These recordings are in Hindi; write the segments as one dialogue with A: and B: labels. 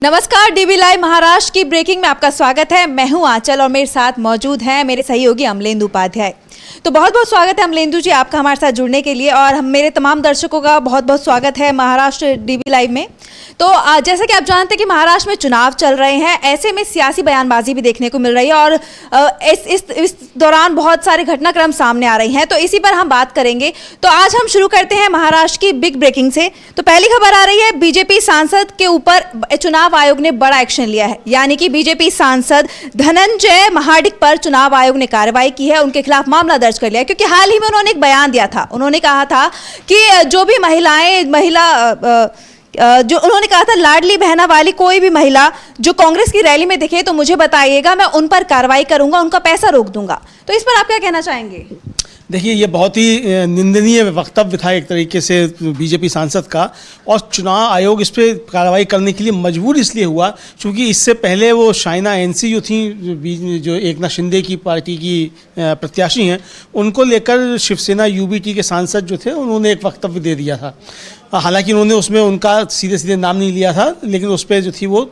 A: नमस्कार, डीबी लाइव महाराष्ट्र की ब्रेकिंग में आपका स्वागत है। मैं हूं आंचल और मेरे साथ मौजूद हैं मेरे सहयोगी अमलेंदु उपाध्याय। तो बहुत बहुत स्वागत है अमलेंदु जी आपका हमारे साथ जुड़ने के लिए, और हम मेरे तमाम दर्शकों का बहुत बहुत स्वागत है महाराष्ट्र डीबी लाइव में। तो जैसे कि आप जानते हैं कि महाराष्ट्र में चुनाव चल रहे हैं, ऐसे में सियासी बयानबाजी भी देखने को मिल रही है और इस दौरान बहुत सारे घटनाक्रम सामने आ रही हैं, तो इसी पर हम बात करेंगे। तो आज हम शुरू करते हैं महाराष्ट्र की बिग ब्रेकिंग से। तो पहली खबर आ रही है, बीजेपी सांसद के ऊपर चुनाव आयोग ने बड़ा एक्शन लिया है, यानी कि बीजेपी सांसद धनंजय महाडिक पर चुनाव आयोग ने कार्रवाई की है, उनके खिलाफ मामला दर्ज कर लिया, क्योंकि हाल ही में उन्होंने एक बयान दिया था। उन्होंने कहा था कि जो भी उन्होंने कहा था लाडली बहना वाली कोई भी महिला जो कांग्रेस की रैली में दिखे तो मुझे बताइएगा, मैं उन पर कार्रवाई करूंगा, उनका पैसा रोक दूंगा। तो इस पर आप क्या कहना चाहेंगे?
B: देखिए, ये बहुत ही निंदनीय वक्तव्य था एक तरीके से बीजेपी सांसद का, और चुनाव आयोग इस पर कार्रवाई करने के लिए मजबूर इसलिए हुआ क्योंकि इससे पहले वो शाइना एनसी जो थी, जो एकनाथ शिंदे की पार्टी की प्रत्याशी हैं, उनको लेकर शिवसेना यूबीटी के सांसद जो थे उन्होंने एक वक्तव्य दे दिया था। हालांकि उन्होंने उसमें उनका सीधे सीधे नाम नहीं लिया था, लेकिन उस पर जो थी वो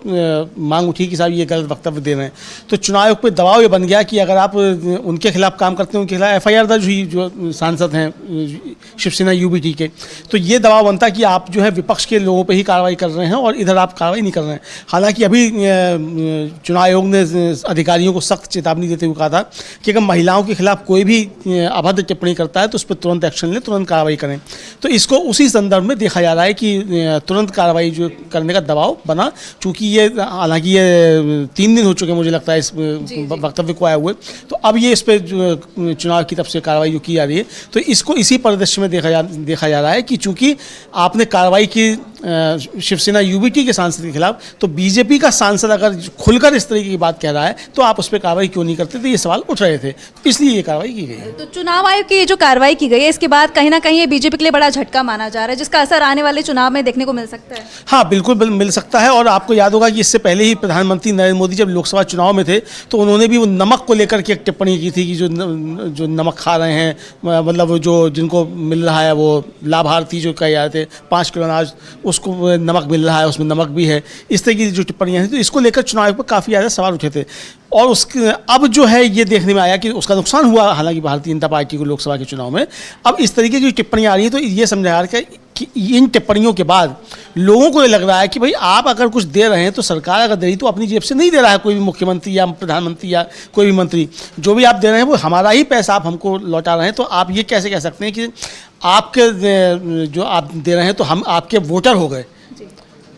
B: मांग उठी कि साहब ये गलत वक्तव्य दे रहे हैं। तो चुनाव आयोग पर दबाव ये बन गया कि अगर आप उनके खिलाफ काम करते हैं, उनके खिलाफ FIR दर्ज हुई, जो सांसद हैं शिवसेना यूबीटी के, तो ये दबाव बनता कि आप जो है विपक्ष के लोगों पर ही कार्रवाई कर रहे हैं और इधर आप कार्रवाई नहीं कर रहे हैं। हालांकि अभी चुनाव आयोग ने अधिकारियों को सख्त चेतावनी देते हुए कहा था कि अगर महिलाओं के खिलाफ कोई भी अभद्र टिप्पणी करता है तो उस पर तुरंत एक्शन लें, तुरंत कार्रवाई करें। तो इसको उसी संदर्भ में देखा जा रहा है कि तुरंत कार्रवाई जो करने का दबाव बना, चूंकि ये हालांकि ये 3 दिन हो चुके मुझे लगता है इस वक्तव्य को आए हुए, तो अब ये इस पर चुनाव की तरफ से कार्रवाई जो की जा रही है, तो इसको इसी परिदृश्य में देखा जा रहा है कि चूंकि आपने कार्रवाई की शिवसेना यूबीटी के सांसद के खिलाफ, तो बीजेपी का सांसद अगर खुलकर इस तरीके की बात कह रहा है तो आप उस पर कार्रवाई क्यों नहीं करते? तो ये सवाल उठ रहे थे, इसलिए ये कार्रवाई की गई है।
A: तो चुनाव आयोग की जो कार्रवाई की गई है, इसके बाद कहीं ना कहीं ये बीजेपी के लिए बड़ा झटका माना जा रहा है, जिसका असर आने वाले चुनाव में देखने को मिल सकता है।
B: हाँ, बिल्कुल मिल सकता है। और आपको याद होगा कि इससे पहले ही प्रधानमंत्री नरेंद्र मोदी जब लोकसभा चुनाव में थे तो उन्होंने भी वो नमक को लेकर के एक टिप्पणी की थी कि जो नमक खा रहे हैं, मतलब जो जिनको मिल रहा है वो लाभार्थी जो कहे जाते थे 5 किलो अनाज, उसको नमक मिल रहा है, उसमें नमक भी है, इस तरह की जो टिप्पणियाँ थी, तो इसको लेकर चुनाव आयोग पर काफ़ी ज़्यादा सवाल उठे थे। और उसके अब जो है ये देखने में आया कि उसका नुकसान हुआ, हालांकि भारतीय जनता पार्टी को लोकसभा के चुनाव में। अब इस तरीके की टिप्पणियाँ आ रही है तो ये समझा जा रहा है कि इन टिप्पणियों के बाद लोगों को ये लग रहा है कि भाई आप अगर कुछ दे रहे हैं तो सरकार अगर दे रही तो अपनी जेब से नहीं दे रहा है कोई भी मुख्यमंत्री या प्रधानमंत्री या कोई भी मंत्री, जो भी आप दे रहे हैं वो हमारा ही पैसा आप हमको लौटा रहे हैं। तो आप ये कैसे कह सकते हैं कि आपके जो आप दे रहे हैं तो हम आपके वोटर हो गए?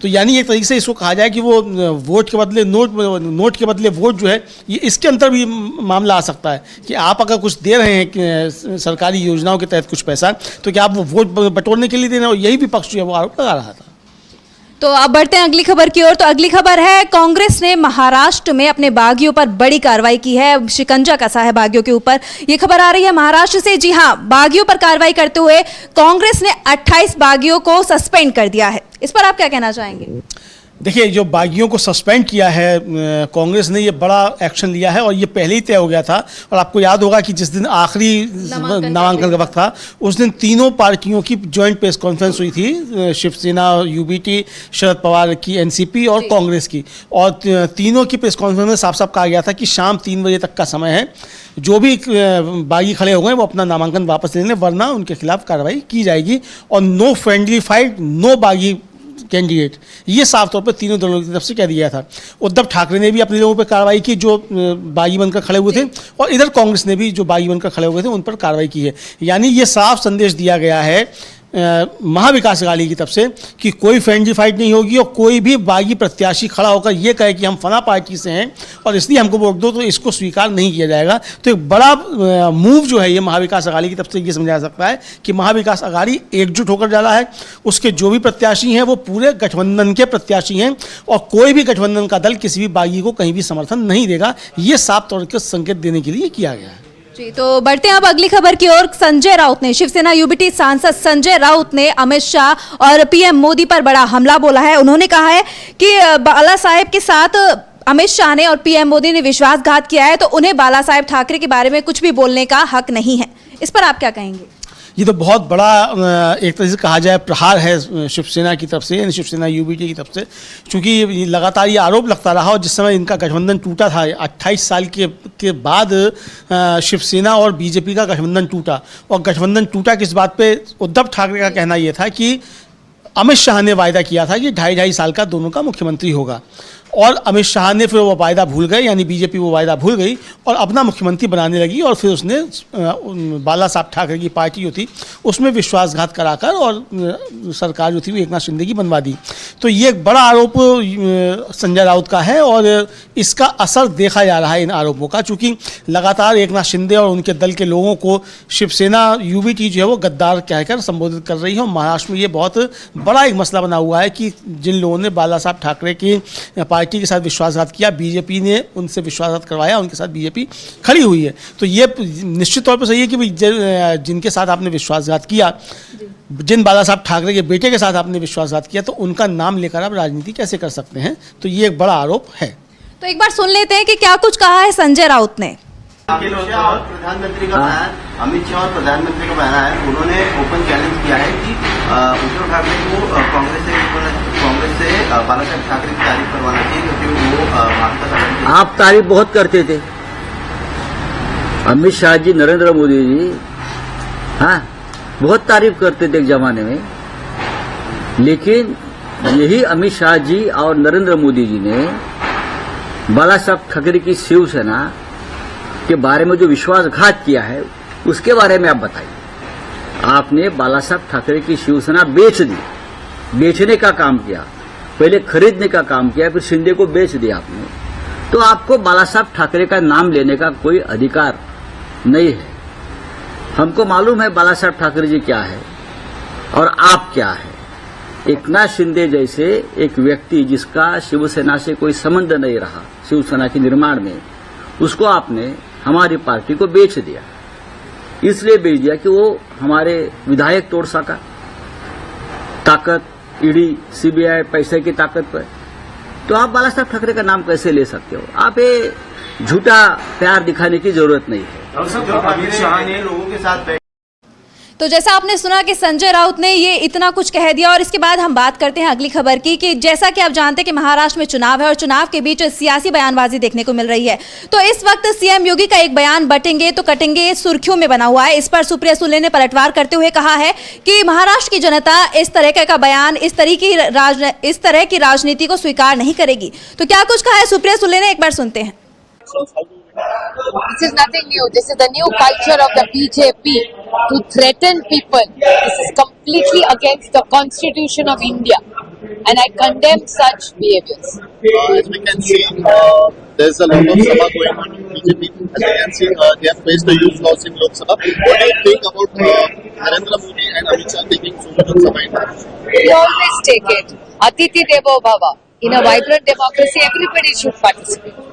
B: तो यानी एक तरीके से इसको कहा जाए कि वो वोट के बदले नोट के बदले वोट जो है, ये इसके अंदर भी मामला आ सकता है कि आप अगर कुछ दे रहे हैं सरकारी योजनाओं के तहत कुछ पैसा, तो क्या आप वो वोट बटोरने के लिए दे रहे हैं? और यही विपक्ष जो है वो आरोप लगा रहा था।
A: तो अब बढ़ते हैं अगली खबर की ओर। तो अगली खबर है, कांग्रेस ने महाराष्ट्र में अपने बागियों पर बड़ी कार्रवाई की है, शिकंजा कसा है बागियों के ऊपर। ये खबर आ रही है महाराष्ट्र से। जी हां, बागियों पर कार्रवाई करते हुए कांग्रेस ने 28 बागियों को सस्पेंड कर दिया है। इस पर आप क्या कहना चाहेंगे?
B: देखिए, जो बागियों को सस्पेंड किया है कांग्रेस ने, ये बड़ा एक्शन लिया है और ये पहले ही तय हो गया था। और आपको याद होगा कि जिस दिन आखिरी नामांकन का वक्त था, उस दिन तीनों पार्टियों की जॉइंट प्रेस कॉन्फ्रेंस हुई थी, शिवसेना यूबीटी, शरद पवार की एनसीपी और कांग्रेस की। और तीनों की प्रेस कॉन्फ्रेंस में साफ साफ कहा गया था कि शाम 3 बजे तक का समय है, जो भी बागी खड़े हो गए वो अपना नामांकन वापस ले लें, वरना उनके खिलाफ कार्रवाई की जाएगी। और नो फ्रेंडली फाइट, नो बागी कैंडिडेट, ये साफ तौर पर तीनों दलों की तरफ से कह दिया था। उद्धव ठाकरे ने भी अपने लोगों पर कार्रवाई की जो बागी बनकर खड़े हुए थे, और इधर कांग्रेस ने भी जो बागी बनकर खड़े हुए थे उन पर कार्रवाई की है। यानी ये साफ संदेश दिया गया है महाविकास अघाड़ी की तरफ से कि कोई फ्रेंडली फाइट नहीं होगी, और कोई भी बागी प्रत्याशी खड़ा होकर ये कहे कि हम फला पार्टी से हैं और इसलिए हमको वोट दो, तो इसको स्वीकार नहीं किया जाएगा। तो एक बड़ा मूव जो है ये महाविकास अघाड़ी की तरफ से ये समझा जा सकता है कि महाविकास अघाड़ी एकजुट होकर जा रहा है। उसके जो भी प्रत्याशी हैं वो पूरे गठबंधन के प्रत्याशी हैं, और कोई भी गठबंधन का दल किसी भी बागी को कहीं भी समर्थन नहीं देगा। ये साफ तौर पर संकेत देने के लिए किया गया है।
A: जी, तो बढ़ते हैं अब अगली खबर की ओर। संजय राउत ने, शिवसेना यूबीटी सांसद संजय राउत ने अमित शाह और पीएम मोदी पर बड़ा हमला बोला है। उन्होंने कहा है कि बाला साहेब के साथ अमित शाह ने और पीएम मोदी ने विश्वासघात किया है, तो उन्हें बाला साहेब ठाकरे के बारे में कुछ भी बोलने का हक नहीं है। इस पर आप क्या कहेंगे?
B: ये तो बहुत बड़ा एक तरह से कहा जाए प्रहार है शिवसेना की तरफ से, यानी शिवसेना यूबीटी की तरफ से, क्योंकि लगातार ये आरोप लगता रहा और जिस समय इनका गठबंधन टूटा था 28 साल के बाद शिवसेना और बीजेपी का गठबंधन टूटा, और गठबंधन टूटा किस बात पे, उद्धव ठाकरे का कहना ये था कि अमित शाह ने वायदा किया था कि 2.5 साल का दोनों का मुख्यमंत्री होगा, और अमित शाह ने फिर वो वायदा भूल गए, यानी बीजेपी वो वायदा भूल गई और अपना मुख्यमंत्री बनाने लगी, और फिर उसने बाला साहब ठाकरे की पार्टी जो थी उसमें विश्वासघात कराकर और सरकार जो थी वो एकनाथ शिंदे की बनवा दी। तो ये एक बड़ा आरोप संजय राउत का है और इसका असर देखा जा रहा है इन आरोपों का, चूँकि लगातार एकनाथ शिंदे और उनके दल के लोगों को शिवसेना यूबीटी जो है वो गद्दार कहकर संबोधित कर रही है। और महाराष्ट्र में ये बहुत बड़ा एक मसला बना हुआ है कि जिन लोगों ने बाला साहब ठाकरे की पार्टी के साथ विश्वासघात किया, बीजेपी ने उनसे विश्वासघात करवाया, उनके साथ बीजेपी खड़ी हुई है। तो ये निश्चित तौर पर सही है कि जिनके साथ आपने विश्वासघात किया, जिन बाला साहब ठाकरे के बेटे के साथ आपने विश्वासघात किया, तो उनका नाम लेकर आप राजनीति कैसे कर सकते हैं। तो ये एक बड़ा आरोप है।
A: तो एक बार सुन लेते हैं कि क्या कुछ कहा है संजय राउत ने।
C: प्रधानमंत्री का बयान, अमित शाह और प्रधानमंत्री का बयान है, उन्होंने ओपन चैलेंज किया है कि उद्धव ठाकरे को कांग्रेस से बाला साहब ठाकरे की तारीफ करवाना चाहिए, क्योंकि वो भाजपा।
D: आप तारीफ बहुत करते थे, अमित शाह जी, नरेंद्र मोदी जी, हाँ बहुत तारीफ करते थे एक जमाने में, लेकिन यही अमित शाह जी और नरेंद्र मोदी जी ने बाला साहब ठाकरे की शिवसेना के बारे में जो विश्वासघात किया है उसके बारे में आप बताइए। आपने बाला साहब ठाकरे की शिवसेना बेच दी, बेचने का काम किया, पहले खरीदने का काम किया, फिर शिंदे को बेच दिया आपने। तो आपको बाला साहब ठाकरे का नाम लेने का कोई अधिकार नहीं है। हमको मालूम है बाला साहब ठाकरे जी क्या है और आप क्या है। एकनाथ शिंदे जैसे एक व्यक्ति जिसका शिवसेना से कोई संबंध नहीं रहा शिवसेना के निर्माण में, उसको आपने हमारी पार्टी को बेच दिया। इसलिए बेच दिया कि वो हमारे विधायक तोड़ सका, ताकत ईडी सीबीआई पैसे की ताकत पर। तो आप बाला साहब ठाकरे का नाम कैसे ले सकते हो? आप ये झूठा प्यार दिखाने की जरूरत नहीं है।
C: अमित शाह ने लोगों के साथ
A: तो जैसा आपने सुना कि संजय राउत ने ये इतना कुछ कह दिया, और इसके बाद हम बात करते हैं अगली खबर की कि जैसा कि आप जानते हैं कि महाराष्ट्र में चुनाव है और चुनाव के बीच सियासी बयानबाजी देखने को मिल रही है। तो इस वक्त सीएम योगी का एक बयान बटेंगे तो कटेंगे सुर्खियों में बना हुआ है। इस पर सुप्रिया सुले ने पलटवार करते हुए कहा है कि महाराष्ट्र की जनता इस तरह का बयान, इस तरह की राजनीति को स्वीकार नहीं करेगी। तो क्या कुछ कहा है सुप्रिया सुले ने, एक बार सुनते हैं।
E: This is nothing new. This is the new culture of the BJP to threaten people. This is completely against the Constitution of India, and I condemn such behaviors.
F: As we can see, there's a lot of Sabha going on in BJP. As we can see, they have faced a huge loss in Lok Sabha. What do you think about Narendra Modi and Amit Shah taking so much of Sabha in Maharashtra?
E: We always take it. Atiti Devo Bhava. In a vibrant democracy, everybody should participate.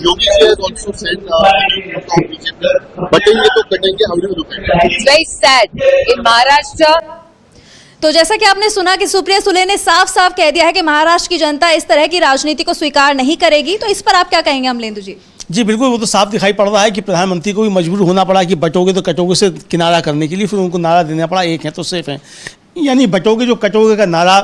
F: Yogi ji has also said from BJP, बटेंगे तो कटेंगे, how do you look at it?
E: It's very sad. In Maharashtra,
A: तो जैसा कि आपने सुना कि सुप्रिया सुले ने साफ साफ कह दिया है कि महाराष्ट्र की जनता इस तरह की राजनीति को स्वीकार नहीं करेगी। तो इस पर आप क्या कहेंगे अमलेंदु जी?
B: जी बिल्कुल, वो तो साफ दिखाई पड़ रहा है कि प्रधानमंत्री को भी मजबूर होना पड़ा कि बटोगे तो कटोगे से किनारा करने के लिए, फिर उनको नारा देना पड़ा एक है तो सेफ है। यानी बटोगे जो कटोगे का नारा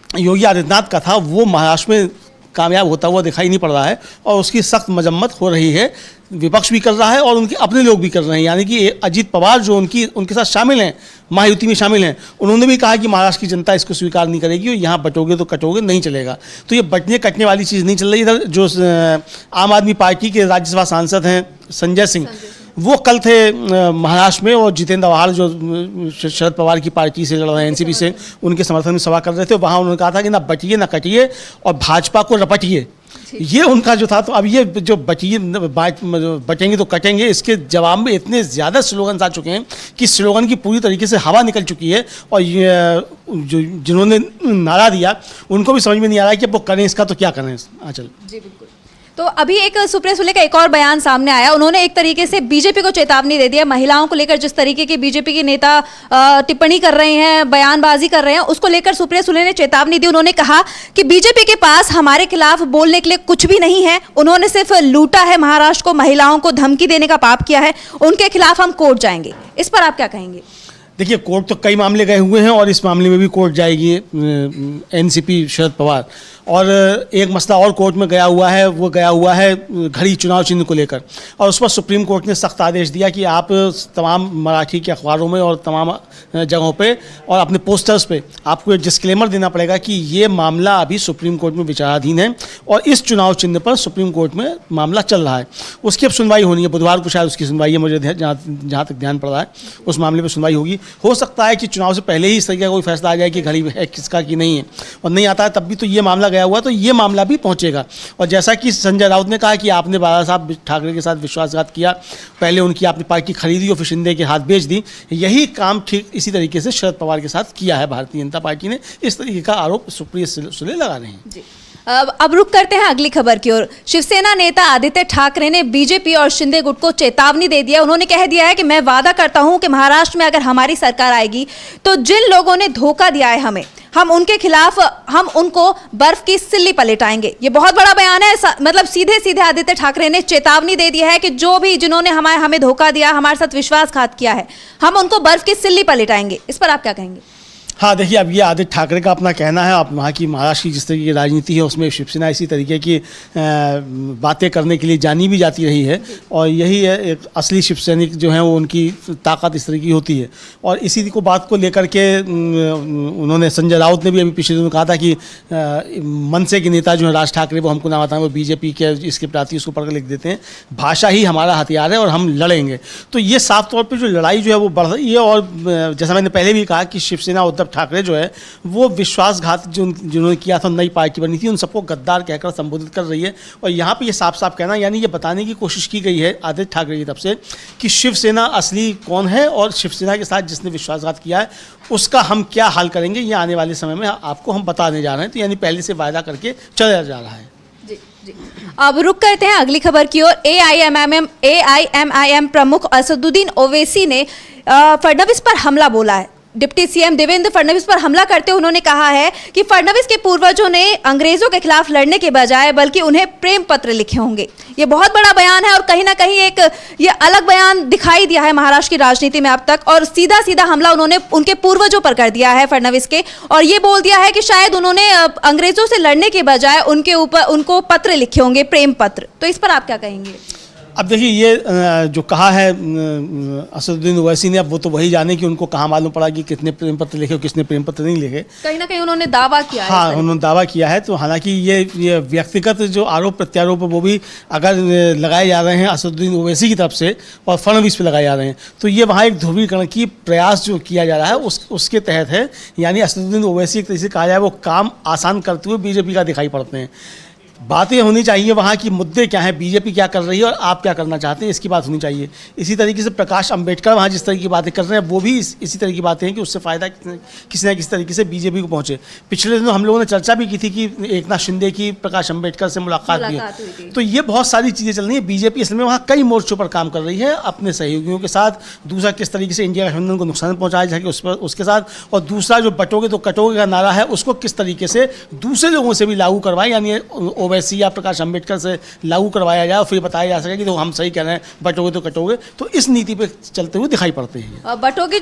B: योगी आदित्यनाथ का था वो महाराष्ट्र में कामयाब होता हुआ दिखाई नहीं पड़ रहा है, और उसकी सख्त मजम्मत हो रही है। विपक्ष भी कर रहा है और उनके अपने लोग भी कर रहे हैं। यानी कि अजीत पवार जो उनके साथ शामिल हैं, महायुति में शामिल हैं, उन्होंने भी कहा कि महाराष्ट्र की जनता इसको स्वीकार नहीं करेगी और यहाँ बटोगे तो कटोगे नहीं चलेगा। तो ये बटने कटने वाली चीज़ नहीं चल रही। इधर जो आम आदमी पार्टी के राज्यसभा सांसद हैं संजय सिंह, वो कल थे महाराष्ट्र में, और जितेंद्र आव्हाड जो शरद पवार की पार्टी से लड़ रहे हैं, एनसीपी से, उनके समर्थन में सभा कर रहे थे। वहाँ उन्होंने कहा था कि ना बटिए ना कटिए और भाजपा को रपटिए। ये उनका जो था। तो अब ये जो बटेंगे तो कटेंगे, इसके जवाब में इतने ज़्यादा स्लोगन आ चुके हैं कि स्लोगन की पूरी तरीके से हवा निकल चुकी है, और जो जिन्होंने नारा दिया उनको भी समझ में नहीं आ रहा है कि अब वो करें इसका तो क्या करें। चल
A: जी बिल्कुल। तो अभी एक सुप्रिया सुले का एक और बयान सामने आया, उन्होंने एक तरीके से बीजेपी को चेतावनी दे दिया, महिलाओं को लेकर जिस तरीके की बीजेपी के नेता टिप्पणी कर रहे हैं, बयानबाजी कर रहे हैं, उसको लेकर सुप्रिया सुले ने चेतावनी दी। उन्होंने कहा कि बीजेपी के पास हमारे खिलाफ बोलने के लिए कुछ भी नहीं है, उन्होंने सिर्फ लूटा है महाराष्ट्र को, महिलाओं को धमकी देने का पाप किया है, उनके खिलाफ हम कोर्ट जाएंगे। इस पर आप क्या कहेंगे?
B: देखिए, कोर्ट तो कई मामले गए हुए हैं और इस मामले में भी कोर्ट जाएगी एनसीपी शरद पवार। और एक मसला और कोर्ट में गया हुआ है, वो गया हुआ है घड़ी चुनाव चिन्ह को लेकर, और उस पर सुप्रीम कोर्ट ने सख्त आदेश दिया कि आप तमाम मराठी के अखबारों में और तमाम जगहों पे और अपने पोस्टर्स पे आपको एक डिस्क्लेमर देना पड़ेगा कि ये मामला अभी सुप्रीम कोर्ट में विचाराधीन है और इस चुनाव चिन्ह पर सुप्रीम कोर्ट में मामला चल रहा है। उसकी अब सुनवाई होनी है, बुधवार को शायद उसकी सुनवाई है, मुझे जहाँ तक ध्यान पड़ रहा है उस मामले पर सुनवाई होगी। हो सकता है कि चुनाव से पहले ही इस तरीके का कोई फैसला आ जाए कि घड़ी है किसका की नहीं है, और नहीं आता है तब भी तो ये मामला गया हुआ, तो ये मामला भी पहुंचेगा। और जैसा कि संजय राउत ने कहा कि आपने बाला साहब ठाकरे के साथ विश्वासघात किया, पहले उनकी आपने पार्टी खरीदी और फिर शिंदे के हाथ बेच दी, यही काम ठीक इसी तरीके से शरद पवार के साथ किया है भारतीय जनता पार्टी ने। इस तरीके का आरोप सुप्रिया सुले लगा रहे हैं।
A: जी। अब रुक करते हैं अगली खबर की ओर। शिवसेना नेता आदित्य ठाकरे ने बीजेपी और शिंदे गुट को चेतावनी दे दिया। उन्होंने कह दिया है कि मैं वादा करता हूं कि महाराष्ट्र में अगर हमारी सरकार आएगी तो जिन लोगों ने धोखा दिया है हमें, हम उनके खिलाफ हम उनको बर्फ की सिल्ली पलटाएंगे। ये बहुत बड़ा बयान है, मतलब सीधे सीधे आदित्य ठाकरे ने चेतावनी दे दी है कि जो भी जिन्होंने हमें धोखा दिया, हमारे साथ विश्वासघात किया है, हम उनको बर्फ की सिल्ली पलटाएंगे। इस पर आप क्या कहेंगे?
B: हाँ, देखिए, अब ये आदित्य ठाकरे का अपना कहना है। अब वहाँ की महाराष्ट्र की जिस तरीके की राजनीति है उसमें शिवसेना इसी तरीके की बातें करने के लिए जानी भी जाती रही है, और यही है एक असली शिवसैनिक जो हैं वो उनकी ताकत इस तरह की होती है। और इसी को बात को लेकर के उन्होंने, संजय राउत ने भी अभी पिछले दिनों कहा था कि मनसे के नेता जो हैं राज ठाकरे, वो हमको ना बताएं, वो बीजेपी के इसके प्रति उसको पढ़ के लिख देते हैं, भाषा ही हमारा हथियार है और हम लड़ेंगे। तो ये साफ तौर पर जो लड़ाई जो है वो बढ़ रही है। और जैसा मैंने पहले भी कहा कि शिवसेना उद्धव ठाकरे जो है वो विश्वासघात जिन्होंने किया था, नई पार्टी बनी थी, उन सबको गद्दार कहकर संबोधित कर रही है। और यहाँ पे ये साफ साफ कहना, यानी ये बताने की कोशिश की गई है आदित्य ठाकरे की तरफ से कि शिवसेना असली कौन है और शिवसेना के साथ जिसने विश्वासघात किया है उसका हम क्या हाल करेंगे, ये आने वाले समय में आपको हम बताने जा रहे हैं। तो यानी पहले से वायदा करके चला जा रहा है।
A: जी, जी। अब रुक करते हैं अगली खबर की ओर। AIMIM प्रमुख असदुद्दीन ओवैसी ने फडणवीस पर हमला बोला है। डिप्टी सीएम देवेंद्र फडणवीस पर हमला करते हुए उन्होंने कहा है कि फडणवीस के पूर्वजों ने अंग्रेजों के खिलाफ लड़ने के बजाय बल्कि उन्हें प्रेम पत्र लिखे होंगे। ये बहुत बड़ा बयान है और कहीं ना कहीं एक ये अलग बयान दिखाई दिया है महाराष्ट्र की राजनीति में अब तक, और सीधा सीधा हमला उन्होंने उनके पूर्वजों पर कर दिया है फडणवीस के, और ये बोल दिया है कि शायद उन्होंने अंग्रेजों से लड़ने के बजाय उनके ऊपर उनको पत्र लिखे होंगे, प्रेम पत्र। तो इस पर आप क्या कहेंगे?
B: अब देखिए, ये जो कहा है असदुद्दीन ओवैसी ने, अब वो तो वही जाने कि उनको कहाँ मालूम पड़ा कि कितने प्रेम पत्र लिखे और किसने प्रेम पत्र नहीं लिखे।
A: कहीं ना कहीं उन्होंने दावा किया है।
B: हाँ, उन्होंने दावा किया है। तो हालांकि ये व्यक्तिगत जो आरोप प्रत्यारोप है वो भी अगर लगाए जा रहे हैं असदुद्दीन ओवैसी की तरफ से और फडणवीस पे लगाए जा रहे हैं, तो ये वहाँ एक ध्रुवीकरण की प्रयास जो किया जा रहा है उसके तहत है। यानी असदुद्दीन ओवैसी एक तरीके से कहा जाए वो काम आसान करते हुए बीजेपी का दिखाई पड़ते हैं। बातें होनी चाहिए वहाँ की, मुद्दे क्या हैं, बीजेपी क्या कर रही है और आप क्या करना चाहते हैं, इसकी बात होनी चाहिए। इसी तरीके से प्रकाश अंबेडकर वहाँ जिस तरह की बातें कर रहे हैं वो भी इसी तरह की बातें हैं कि उससे फ़ायदा किसी न किसी तरीके से बीजेपी को पहुँचे। पिछले दिनों हम लोगों ने चर्चा भी की थी कि एकनाथ शिंदे की प्रकाश अंबेडकर से मुलाकात भी है। तो ये बहुत सारी चीज़ें चल रही हैं। बीजेपी असल में वहाँ कई मोर्चों पर काम कर रही है अपने सहयोगियों के साथ। दूसरा, किस तरीके से इंडिया गठबंधन को नुकसान पहुँचाया जाए उसके साथ, और दूसरा जो बटोगे तो कटोगे का नारा है उसको किस तरीके से दूसरे लोगों से भी लागू करवाए, यानी ओवैसी या प्रकाश अंबेडकर से लागू करवाया जाए और फिर बताया जा सके कि तो हम सही कह रहे हैं, बटोगे तो कटोगे। तो इस नीति पे चलते हुए दिखाई पड़ते हैं।
A: बटोगे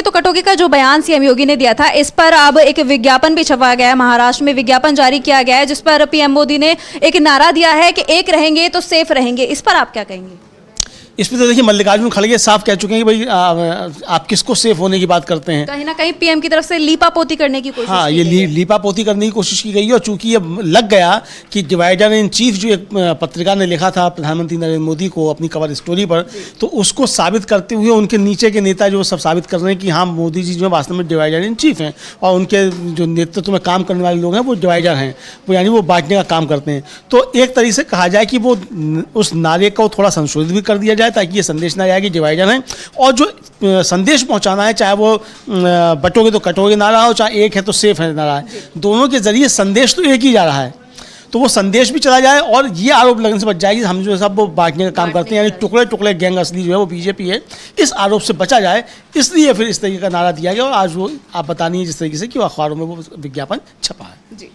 A: तो कटोगे का जो बयान सीएम योगी ने दिया था, इस पर अब एक विज्ञापन भी छपा गया है। महाराष्ट्र में विज्ञापन जारी किया गया है जिस पर पीएम मोदी ने एक नारा दिया है कि एक रहेंगे तो सेफ रहेंगे। इस पर आप क्या कहेंगे?
B: इसमें तो देखिए, मल्लिकार्जुन खड़गे साफ कह चुके हैं कि भाई आप किसको सेफ होने की बात करते हैं।
A: कहीं ना कहीं पीएम की तरफ से लीपापोती करने की कोशिश।
B: हाँ, ये लीपापोती करने की कोशिश की गई है। और चूंकि ये लग गया कि डिवाइडर इन चीफ जो एक पत्रिका ने लिखा था प्रधानमंत्री नरेंद्र मोदी को अपनी कवर स्टोरी पर, तो उसको साबित करते हुए उनके नीचे के नेता जो सब साबित कर रहे हैं कि हाँ, मोदी जी जो वास्तव में डिवाइडर इन चीफ हैं और उनके जो नेतृत्व में काम करने वाले लोग हैं वो डिवाइडर हैं, वो यानी वो बांटने का काम करते हैं। तो एक तरीके से कहा जाए कि वो उस नारे को थोड़ा संशोधित भी कर दिया जाए ताकि ये संदेश ना आए कि डिवाइडर हैं, और जो संदेश पहुंचाना है, चाहे वो बटोगे तो कटोगे नारा हो, चाहे एक है तो सेफ है नारा है, दोनों के जरिए संदेश तो एक ही जा रहा है। तो वो संदेश भी चला जाए और ये आरोप लगने से बच जाएगी हम जो है सब वो बांटने का काम करते हैं, यानी टुकड़े टुकड़े गैंग असली जो है वो बीजेपी है, इस आरोप से बचा जाए, इसलिए फिर इस तरीके का नारा दिया गया। और आज वो आप बतानी है जिस तरीके से कि अखबारों में वो विज्ञापन छपा है।
A: जी,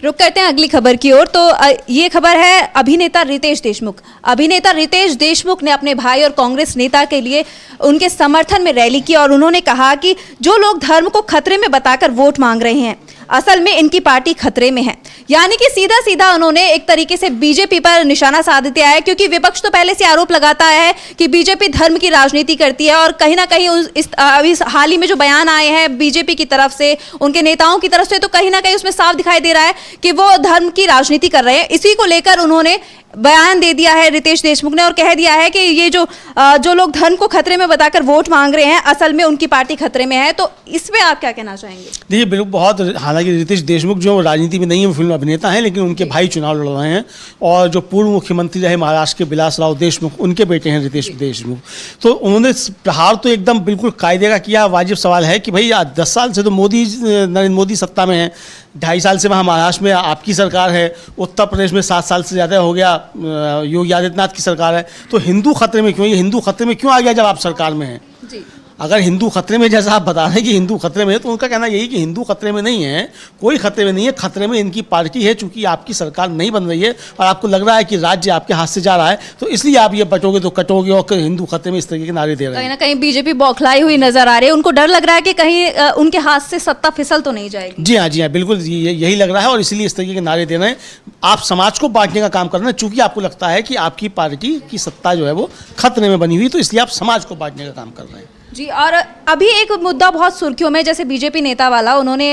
A: रुक करते हैं अगली खबर की ओर। तो ये खबर है अभिनेता रितेश देशमुख। अभिनेता रितेश देशमुख ने अपने भाई और कांग्रेस नेता के लिए उनके समर्थन में रैली की और उन्होंने कहा कि जो लोग धर्म को खतरे में बताकर वोट मांग रहे हैं, असल में इनकी पार्टी खतरे में है। यानी कि सीधा सीधा उन्होंने एक तरीके से बीजेपी पर निशाना साध दिया है, क्योंकि विपक्ष तो पहले से आरोप लगाता है कि बीजेपी धर्म की राजनीति करती है और कहीं ना कहीं अभी हाल ही में जो बयान आए हैं बीजेपी की तरफ से, उनके नेताओं की तरफ से, तो कहीं ना कहीं उसमें साफ दिखाई दे रहा है कि वो धर्म की राजनीति कर रहे हैं। इसी को लेकर उन्होंने बयान दे दिया है रितेश देशमुख ने और कह दिया है कि ये जो लोग धर्म को खतरे में बताकर वोट मांग रहे हैं, असल में उनकी पार्टी खतरे में है। तो इस पे आप क्या कहना चाहेंगे?
B: देखिए बिल्कुल, बहुत, हालांकि रितेश देशमुख जो राजनीति में नहीं है, वो फिल्म अभिनेता हैं, लेकिन उनके भाई चुनाव लड़ रहे हैं और जो पूर्व मुख्यमंत्री रहे महाराष्ट्र के विलासराव देशमुख, उनके बेटे हैं रितेश देशमुख। तो उन्होंने प्रहार तो एकदम बिल्कुल कायदे का किया। वाजिब सवाल है कि भाई 10 साल से तो नरेंद्र मोदी सत्ता में है, 2.5 साल से वहाँ महाराष्ट्र में आपकी सरकार है, उत्तर प्रदेश में 7 साल से ज़्यादा हो गया योगी आदित्यनाथ की सरकार है। तो हिंदू खतरे में क्यों, ये हिंदू खतरे में क्यों आ गया जब आप सरकार में हैं?
A: जी,
B: अगर हिंदू खतरे में, जैसा आप बता रहे हैं कि हिंदू खतरे में है, तो उनका कहना यही कि हिंदू खतरे में नहीं है, कोई खतरे में नहीं है, खतरे में इनकी पार्टी है। चूंकि आपकी सरकार नहीं बन रही है और आपको लग रहा है कि राज्य आपके हाथ से जा रहा है, तो इसलिए आप ये बटोगे तो कटोगे और हिंदू खतरे में इस तरीके के नारे दे रहे
A: कहीं
B: हैं।
A: ना कहीं बीजेपी बौखलाई हुई नजर आ रही है। उनको डर लग रहा है कि कहीं उनके हाथ से सत्ता फिसल तो नहीं जाएगी।
B: जी हाँ, बिल्कुल यही लग रहा है और इसीलिए इस तरीके के नारे दे रहे हैं। आप समाज को बांटने का काम कर रहे हैं, चूंकि आपको लगता है कि आपकी पार्टी की सत्ता जो है वो खतरे में बनी हुई, तो इसलिए आप समाज को बांटने का काम कर रहे हैं।
A: जी, और अभी एक मुद्दा बहुत सुर्खियों में, जैसे बीजेपी नेता वाला, उन्होंने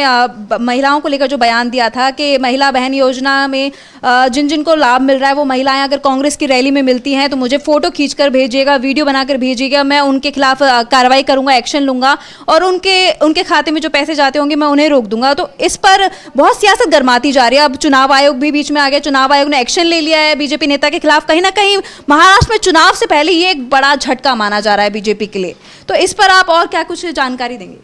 A: महिलाओं को लेकर जो बयान दिया था कि महिला बहन योजना में जिन जिन को लाभ मिल रहा है वो महिलाएं अगर कांग्रेस की रैली में मिलती हैं तो मुझे फोटो खींचकर भेजिएगा, वीडियो बनाकर भेजिएगा, मैं उनके खिलाफ कार्रवाई करूंगा, एक्शन लूंगा और उनके खाते में जो पैसे जाते होंगे मैं उन्हें रोक दूंगा। तो इस पर बहुत सियासत गरमाती जा रही है। अब चुनाव आयोग भी बीच में आ गया, चुनाव आयोग ने एक्शन ले लिया है बीजेपी नेता के खिलाफ। कहीं ना कहीं महाराष्ट्र में चुनाव से पहले ये एक बड़ा झटका माना जा रहा है बीजेपी के लिए। तो इस पर आप और क्या कुछ जानकारी देंगे?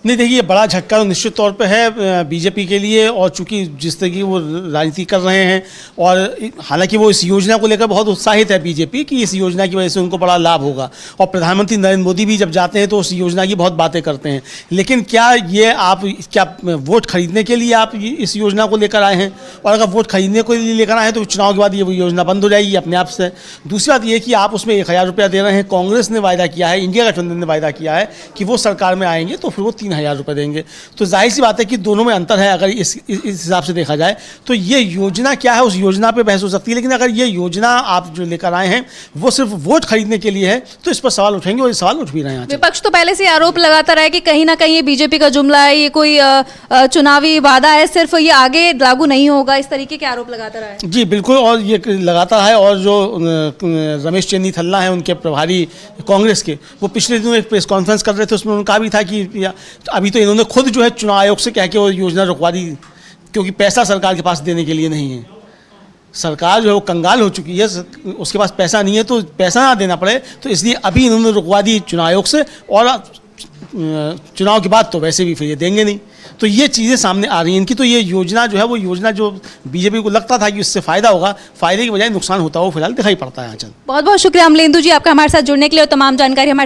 B: नहीं, देखिए, बड़ा झटका तो निश्चित तौर पे है बीजेपी के लिए, और चूंकि जिस तरह की वो राजनीति कर रहे हैं और हालांकि वो इस योजना को लेकर बहुत उत्साहित है बीजेपी कि इस योजना की वजह से उनको बड़ा लाभ होगा, और प्रधानमंत्री नरेंद्र मोदी भी जब जाते हैं तो उस योजना की बहुत बातें करते हैं। लेकिन क्या वोट खरीदने के लिए आप इस योजना को लेकर आए हैं? और अगर वोट खरीदने के लिए लेकर आए हैं तो चुनाव के बाद ये योजना बंद हो जाएगी अपने आप से। दूसरी बात ये कि आप उसमें 1000 रुपया दे रहे हैं। कांग्रेस ने वायदा किया है, इंडिया गठबंधन ने वायदा किया है कि वो सरकार में आएंगे तो फिर वो 3000 रुपये देंगे। तो जाहिर सी बात है कि दोनों में अंतर है। अगर इस हिसाब से देखा जाए तो ये योजना क्या है, उस योजना पे बहस हो सकती है, लेकिन अगर ये योजना आप जो लेकर आए हैं वो सिर्फ वोट खरीदने के लिए है तो इस पर सवाल उठेंगे, और ये सवाल उठ भी रहे हैं।
A: विपक्ष तो पहले से आरोप लगाता रहा है कि कहीं ना कहीं ये बीजेपी का जुमला है, ये कोई चुनावी वादा है, सिर्फ ये आगे लागू नहीं होगा, इस तरीके के आरोप लगाता रहा है।
B: जी बिल्कुल, और ये लगाता है। और जो रमेश चन्नीथल्ला हैं उनके प्रभारी कांग्रेस के, वो पिछले दिनों एक प्रेस कॉन्फ्रेंस कर रहे थे, उसमें उन्होंने कहा भी था कि अभी तो इन्होंने खुद जो है चुनाव आयोग से कह के वो योजना रुकवा दी, क्योंकि पैसा सरकार के पास देने के लिए नहीं है। सरकार जो है वो कंगाल हो चुकी है, उसके पास पैसा नहीं है, तो पैसा ना देना पड़े, तो इसलिए अभी इन्होंने रुकवा दी चुनाव आयोग से, और चुनाव के बाद तो वैसे भी फिर ये देंगे नहीं। तो ये चीज़ें सामने आ रही हैं इनकी। तो ये योजना जो है वो योजना जो बीजेपी को लगता था कि इससे फ़ायदा होगा, फ़ायदे की बजाय नुकसान होता हुआ फिलहाल दिखाई पड़ता है। आंचल,
A: बहुत बहुत शुक्रिया अमलेंदु जी आपका हमारे साथ जुड़ने के लिए और तमाम जानकारी हमारे